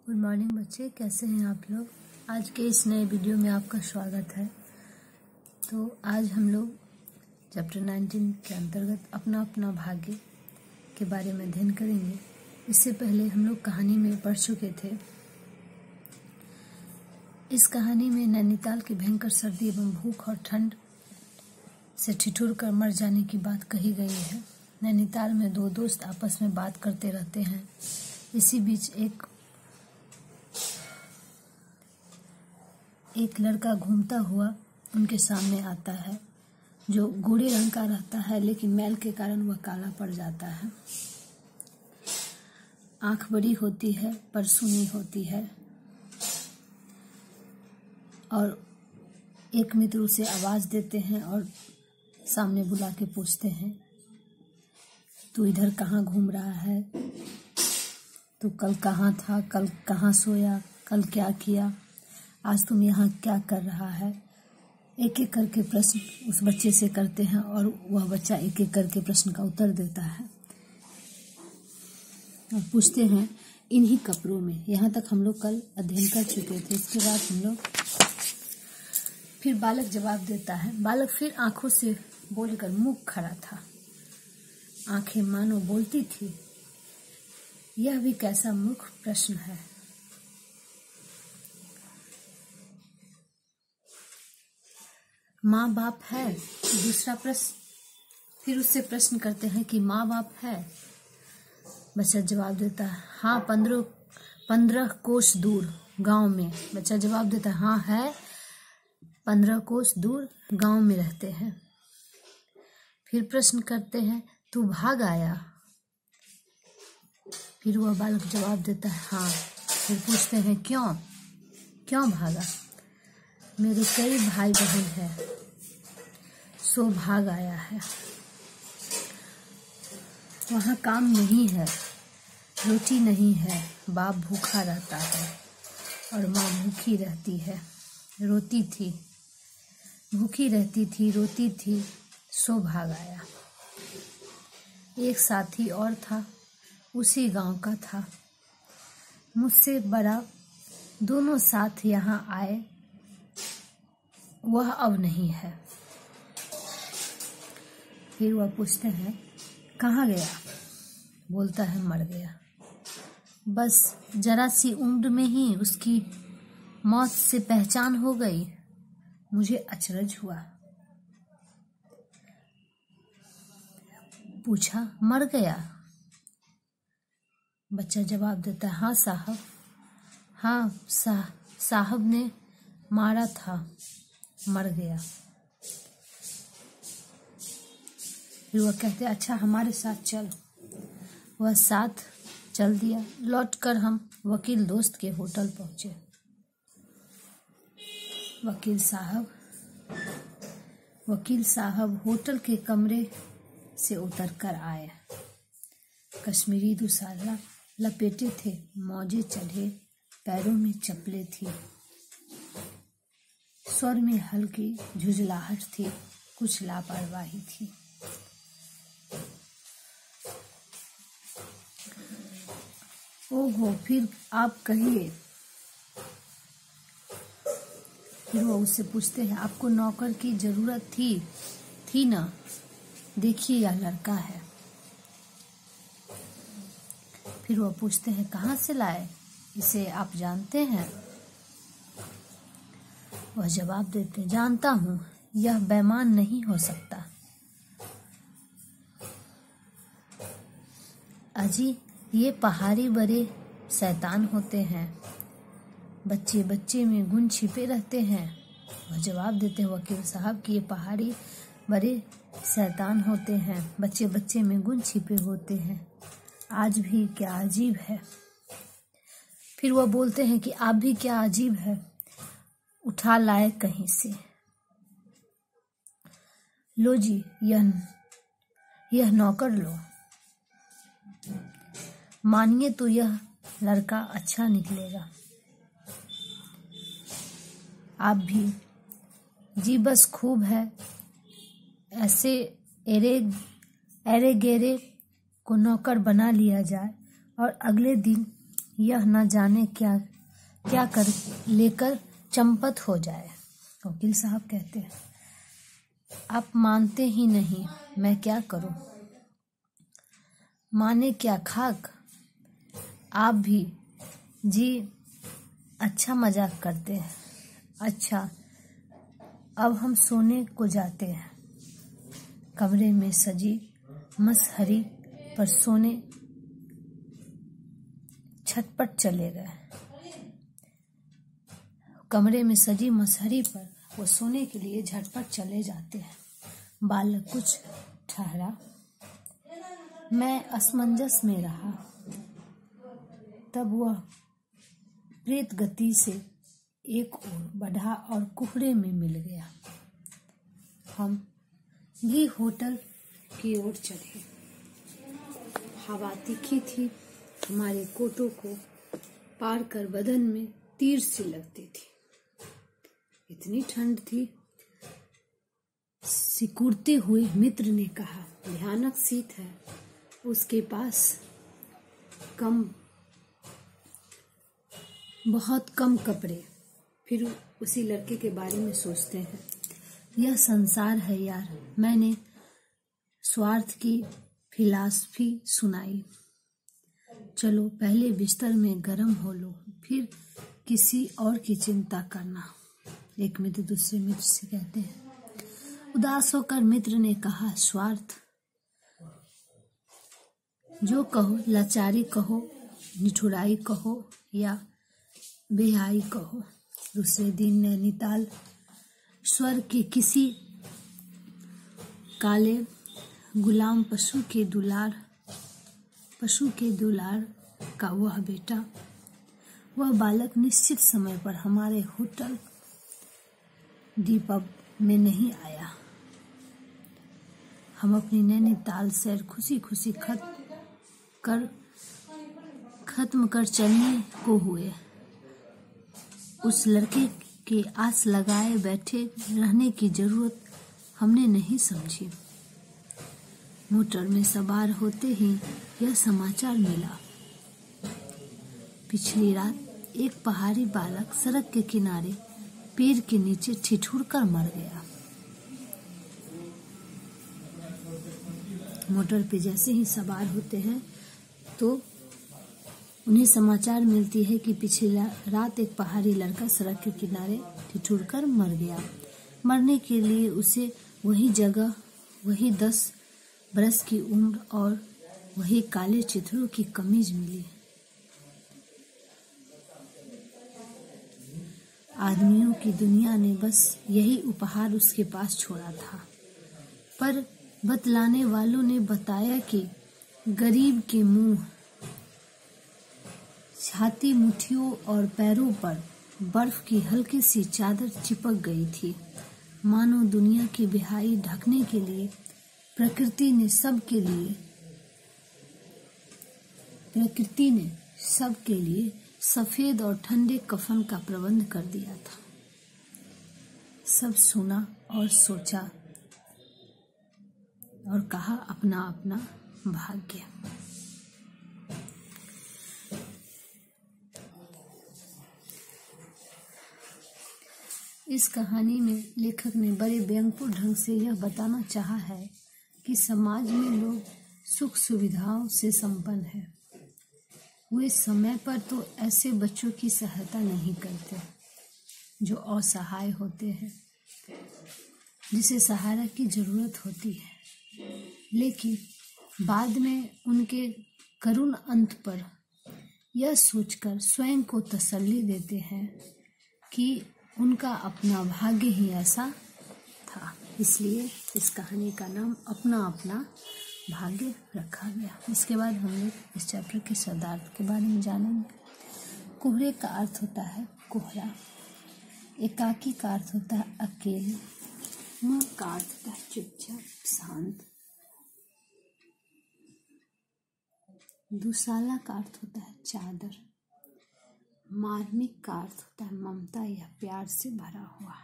Good morning बच्चे, कैसे हैं आप लोग। आज के इस नए वीडियो में आपका स्वागत है। तो आज हम लोग चैप्टर 19 के अंतर्गत अपना अपना भाग्य के बारे में अध्ययन करेंगे। इससे पहले हम लोग कहानी में पढ़ चुके थे। इस कहानी में नैनीताल की भयंकर सर्दी एवं भूख और ठंड से ठिठुर कर मर जाने की बात कही गई है। नैनीताल में दो दोस्त आपस में बात करते रहते हैं। इसी बीच एक लड़का घूमता हुआ उनके सामने आता है, जो गोरे रंग का रहता है, लेकिन मैल के कारण वह काला पड़ जाता है। आंख बड़ी होती है पर सूनी होती है। और एक मित्र उसे आवाज देते हैं और सामने बुला के पूछते हैं, तू इधर कहाँ घूम रहा है? तू कल कहाँ था? कल कहाँ सोया? कल क्या किया? आज तुम यहाँ क्या कर रहा है? एक एक करके प्रश्न उस बच्चे से करते हैं और वह बच्चा एक एक करके प्रश्न का उत्तर देता है और पूछते हैं इन्हीं कपड़ों में। यहाँ तक हम लोग कल अध्ययन कर चुके थे। इसके बाद हम लोग फिर बालक जवाब देता है। बालक फिर आंखों से बोलकर मुख खड़ा था, आंखें मानो बोलती थी। यह भी कैसा मूर्ख प्रश्न है। माँ बाप है? दूसरा प्रश्न फिर उससे प्रश्न करते हैं कि माँ बाप है? बच्चा जवाब देता है हाँ, 15 कोस दूर गांव में। बच्चा जवाब देता है हाँ है, 15 कोस दूर गांव में रहते हैं। फिर प्रश्न करते हैं तू भाग आया? फिर वह बालक जवाब देता है हाँ। फिर पूछते हैं क्यों भागा? मेरे कई भाई बहन हैं, सो भाग आया है। वहाँ काम नहीं है, रोटी नहीं है, बाप भूखा रहता है और माँ भूखी रहती है, रोती थी, भूखी रहती थी, रोती थी, सो भाग आया। एक साथी और था, उसी गांव का था, मुझसे बड़ा। दोनों साथ यहाँ आए, वह अब नहीं है। फिर वह पूछते हैं कहाँ गया? बोलता है मर गया। बस जरा सी उम्र में ही उसकी मौत से पहचान हो गई। मुझे अचरज हुआ। पूछा मर गया? बच्चा जवाब देता है हाँ साहब, हाँ साहब ने मारा था, मर गया। फिर वह कहते अच्छा हमारे साथ चल। वह साथ चल दिया। लौटकर हम वकील दोस्त के होटल पहुंचे। वकील साहब होटल के कमरे से उतर कर आए। कश्मीरी दुसाला लपेटे थे, मौजे चढ़े, पैरों में चप्पलें थी। स्वर में हल्की झुंझलाहट थी, कुछ लापरवाही थी। ओहो, फिर आप कहिए। फिर वो उससे पूछते हैं आपको नौकर की जरूरत थी ना? देखिए यह लड़का है। फिर वो पूछते हैं कहाँ से लाए? इसे आप जानते हैं? वह जवाब देते हैं जानता हूँ, यह बेईमान नहीं हो सकता। अजी ये पहाड़ी बड़े शैतान होते हैं, बच्चे बच्चे में गुण छिपे रहते हैं। वह जवाब देते हैं वकील साहब कि ये पहाड़ी बड़े शैतान होते हैं, बच्चे बच्चे में गुण छिपे होते हैं। आज भी क्या अजीब है। फिर वह बोलते हैं कि आप भी क्या अजीब है, उठा लाए कहीं से। लो जी, यह नौकर लो। मानिए तो यह लड़का अच्छा निकलेगा। आप भी जी बस खूब है। ऐसे एरे गेरे को नौकर बना लिया जाए और अगले दिन यह न जाने क्या क्या कर लेकर चंपत हो जाए। वकील साहब कहते हैं, आप मानते ही नहीं, मैं क्या करूं? माने क्या खाक? आप भी जी अच्छा मजाक करते हैं। अच्छा, अब हम सोने को जाते हैं। कमरे में सजी मसहरी पर सोने छटपट चले गए। कमरे में सजी मसहरी पर वो सोने के लिए झटपट चले जाते हैं। बालक कुछ ठहरा। मैं असमंजस में रहा। तब वह प्रेत गति से एक ओर बढ़ा और कुहरे में मिल गया। हम भी होटल की ओर चले। हवा तीखी थी, हमारे कोटों को पार कर बदन में तीर सी लगती थी। इतनी ठंड थी। सिकुड़ते हुए मित्र ने कहा, भयानक शीत है, उसके पास बहुत कम कपड़े। फिर उसी लड़के के बारे में सोचते हैं, यह संसार है यार। मैंने स्वार्थ की फिलॉसफी सुनाई। चलो पहले बिस्तर में गर्म हो लो, फिर किसी और की चिंता करना। एक मित्र दूसरे मित्र से कहते हैं। उदास होकर मित्र ने कहा, स्वार्थ? जो कहो, लाचारी कहो, निठुराई कहो या बेहाई कहो। दूसरे दिन नैनीताल स्वर्ग के किसी काले गुलाम पशु के दुलार का वह बेटा, वह बालक निश्चित समय पर हमारे होटल दीपक में नहीं आया। हम अपनी नैनीताल सैर खुशी खुशी खत्म कर चलने को हुए। उस लड़के के आस लगाए बैठे रहने की जरूरत हमने नहीं समझी। मोटर में सवार होते ही यह समाचार मिला। पिछली रात एक पहाड़ी बालक सड़क के किनारे पेड़ के नीचे ठिठुर कर मर गया। मोटर पे जैसे ही सवार होते हैं तो उन्हें समाचार मिलती है कि पिछली रात एक पहाड़ी लड़का सड़क के किनारे ठिठुर कर मर गया। मरने के लिए उसे वही जगह, वही 10 बरस की उम्र और वही काले चिथड़ों की कमीज मिली। आदमियों की दुनिया ने बस यही उपहार उसके पास छोड़ा था। पर बतलाने वालों ने बताया कि गरीब के मुंह, छाती, मुट्ठियों और पैरों पर बर्फ की हल्की सी चादर चिपक गई थी। मानो दुनिया की बेहाई ढकने के लिए प्रकृति ने सबके लिए सफेद और ठंडे कफन का प्रबंध कर दिया था। सब सुना और सोचा और कहा, अपना अपना भाग्य। इस कहानी में लेखक ने बड़े व्यंग्यपूर्ण ढंग से यह बताना चाहा है कि समाज में लोग सुख सुविधाओं से संपन्न हैं। वे समय पर तो ऐसे बच्चों की सहायता नहीं करते जो असहाय होते हैं, जिसे सहारा की जरूरत होती है, लेकिन बाद में उनके करुण अंत पर यह सोचकर स्वयं को तसल्ली देते हैं कि उनका अपना भाग्य ही ऐसा था। इसलिए इस कहानी का नाम अपना अपना भाग्य रखा गया। इसके बाद हम लोग इस चैप्टर के शब्दार्थ के बारे में जानेंगे। कोहरे का अर्थ होता है कोहरा। एकाकी का अर्थ होता है अकेले। म का अर्थ होता है चुपचाप, शांत। दुशाला का अर्थ होता है चादर। मार्मिक का अर्थ होता है ममता या प्यार से भरा हुआ।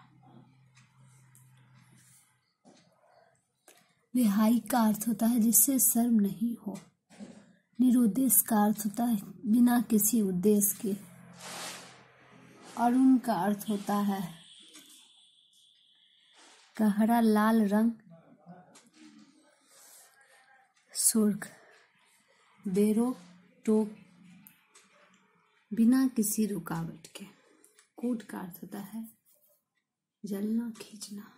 बेहाई का अर्थ होता है जिससे शर्म नहीं हो। निरुद्देश्य का अर्थ होता है बिना किसी उद्देश्य के। अरुण का अर्थ होता है गहरा लाल रंग, सुर्ख। बेरोक-टोक, बिना किसी रुकावट के। कूट का अर्थ होता है जलना, खींचना।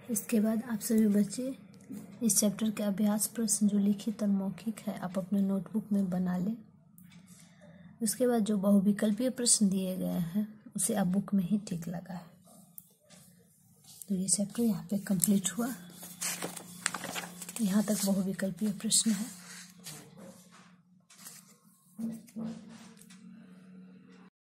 इसके बाद आप सभी बच्चे इस चैप्टर के अभ्यास प्रश्न जो लिखित और मौखिक है आप अपने नोटबुक में बना लें। उसके बाद जो बहुविकल्पीय प्रश्न दिए गए हैं उसे आप बुक में ही टिक लगाएं। तो ये चैप्टर यहाँ पे कंप्लीट हुआ। यहाँ तक बहुविकल्पीय प्रश्न है।